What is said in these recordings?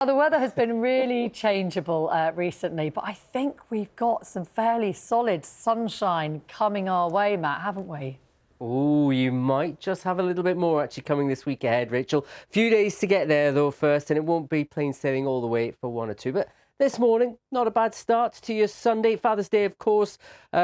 The weather has been really changeable recently, but I think we've got some fairly solid sunshine coming our way, Matt, haven't we? Oh, you might just have a little bit more actually coming this week ahead, Rachel. Few days to get there though first, and it won't be plain sailing all the way for one or two. But this morning, not a bad start to your Sunday, Father's Day, of course.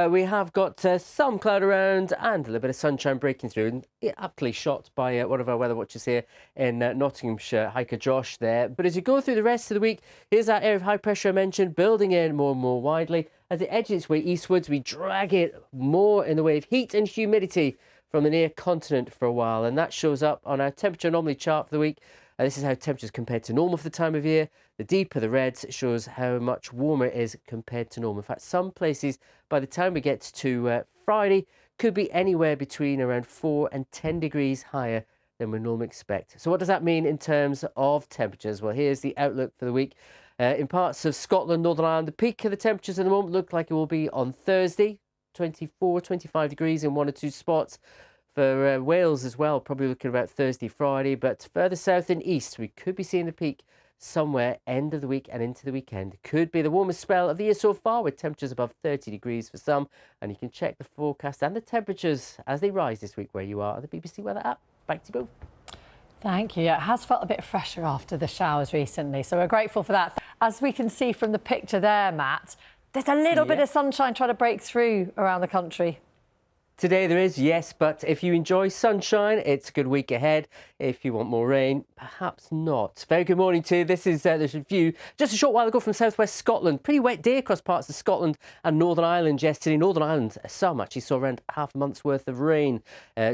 We have got some cloud around and a little bit of sunshine breaking through. And aptly shot by one of our weather watchers here in Nottinghamshire, hiker Josh there. But as you go through the rest of the week, here's that area of high pressure I mentioned, building in more and more widely. As it edges its way eastwards, we drag it more in the way of heat and humidity from the near continent for a while, and that shows up on our temperature anomaly chart for the week. This is how temperatures compared to normal for the time of year. The deeper the reds shows how much warmer it is compared to normal. In fact, some places by the time we get to Friday could be anywhere between around 4 and 10 degrees higher than we normally expect. So what does that mean in terms of temperatures? Well, here's the outlook for the week. In parts of Scotland, Northern Ireland, the peak of the temperatures at the moment look like it will be on Thursday, 24, 25 degrees in one or two spots. For Wales as well, probably looking about Thursday, Friday, but further south and east, we could be seeing the peak somewhere end of the week and into the weekend. Could be the warmest spell of the year so far, with temperatures above 30 degrees for some, and you can check the forecast and the temperatures as they rise this week where you are at the BBC Weather app. Back to you both. Thank you. Yeah, it has felt a bit fresher after the showers recently, so we're grateful for that. As we can see from the picture there, Matt, there's a little bit of sunshine trying to break through around the country. Today there is, yes, but if you enjoy sunshine, it's a good week ahead. If you want more rain, perhaps not. Very good morning to you. This is the view just a short while ago from southwest Scotland. Pretty wet day across parts of Scotland and Northern Ireland yesterday. Northern Ireland, some actually saw around half a month's worth of rain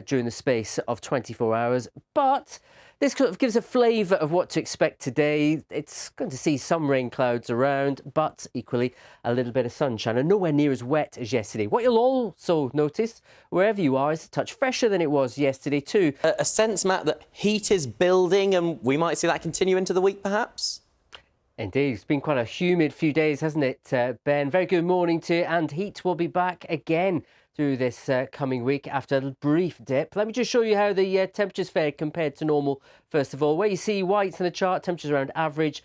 during the space of 24 hours. But this sort of gives a flavour of what to expect today. It's going to see some rain clouds around, but equally a little bit of sunshine and nowhere near as wet as yesterday. What you'll also notice, wherever you are, is a touch fresher than it was yesterday too. A sense, Matt, that heat is building and we might see that continue into the week, perhaps? Indeed, it's been quite a humid few days, hasn't it, Ben? Very good morning to you, and heat will be back again through this coming week after a brief dip. Let me just show you how the temperatures fared compared to normal. First of all, where you see whites in the chart, temperatures around average,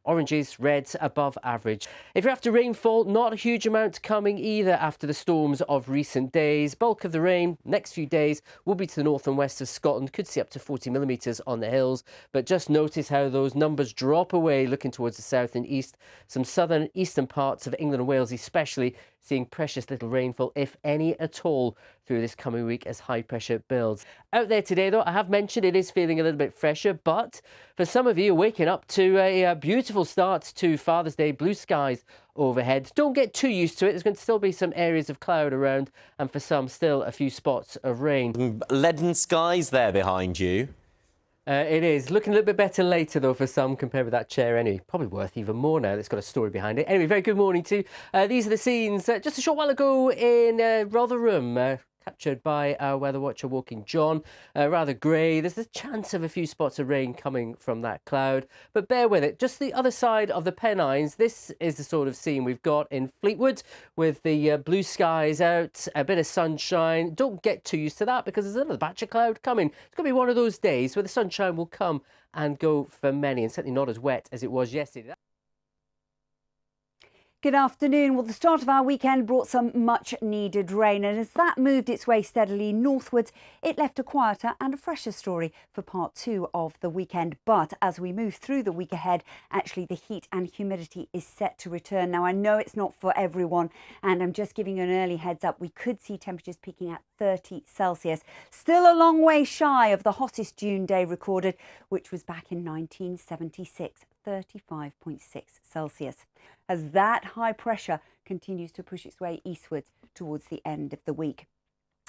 oranges, reds above average. If you're after rainfall, not a huge amount coming either after the storms of recent days. Bulk of the rain next few days will be to the north and west of Scotland. Could see up to 40 millimetres on the hills, but just notice how those numbers drop away looking towards the south and east. Some southern and eastern parts of England and Wales especially seeing precious little rainfall, if any at all, through this coming week as high pressure builds. Out there today, though, I have mentioned it is feeling a little bit fresher, but for some of you waking up to a beautiful start to Father's Day, blue skies overhead. Don't get too used to it. There's going to still be some areas of cloud around, and for some still a few spots of rain. Leaden skies there behind you. It is. Looking a little bit better later, though, for some, compared with that chair anyway. Probably worth even more now. It's got a story behind it. Anyway, very good morning to you. These are the scenes just a short while ago in Rotherham, captured by our weather watcher Walking John. Rather grey. There's a chance of a few spots of rain coming from that cloud, but bear with it. Just the other side of the Pennines, this is the sort of scene we've got in Fleetwood with the blue skies out, a bit of sunshine. Don't get too used to that because there's another batch of cloud coming. It's going to be one of those days where the sunshine will come and go for many, and certainly not as wet as it was yesterday. Good afternoon. Well, the start of our weekend brought some much needed rain, and as that moved its way steadily northwards, it left a quieter and a fresher story for part two of the weekend. But as we move through the week ahead, actually the heat and humidity is set to return. Now, I know it's not for everyone, and I'm just giving you an early heads up. We could see temperatures peaking at 30 Celsius, still a long way shy of the hottest June day recorded, which was back in 1976. 35.6 Celsius, as that high pressure continues to push its way eastwards towards the end of the week.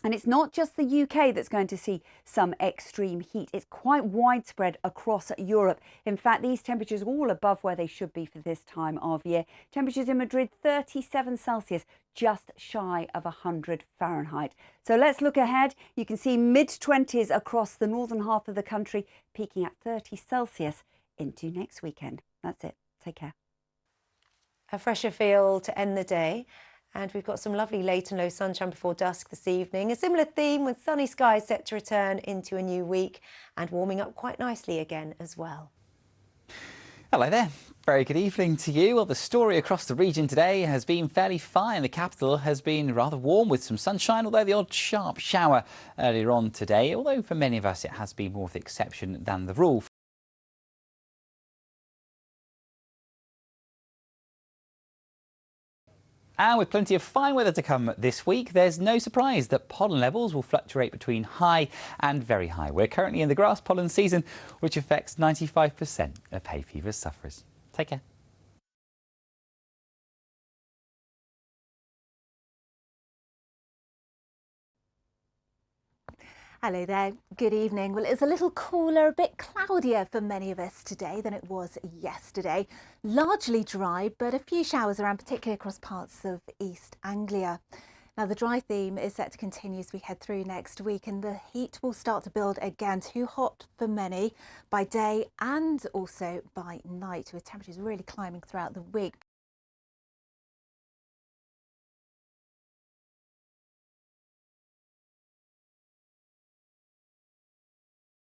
And it's not just the UK that's going to see some extreme heat. It's quite widespread across Europe. In fact, these temperatures are all above where they should be for this time of year. Temperatures in Madrid, 37 Celsius, just shy of 100 Fahrenheit. So let's look ahead. You can see mid-20s across the northern half of the country, peaking at 30 Celsius into next weekend. That's it. Take care. A fresher feel to end the day, and we've got some lovely late and low sunshine before dusk this evening. A similar theme with sunny skies set to return into a new week and warming up quite nicely again as well. Hello there. Very good evening to you. Well, the story across the region today has been fairly fine. The capital has been rather warm with some sunshine, although the odd sharp shower earlier on today, although for many of us it has been more of the exception than the rule. And with plenty of fine weather to come this week, there's no surprise that pollen levels will fluctuate between high and very high. We're currently in the grass pollen season, which affects 95% of hay fever sufferers. Take care. Hello there, good evening. Well, it's a little cooler, a bit cloudier for many of us today than it was yesterday. Largely dry, but a few showers around, particularly across parts of East Anglia. Now, the dry theme is set to continue as we head through next week, and the heat will start to build again, too hot for many by day and also by night, with temperatures really climbing throughout the week.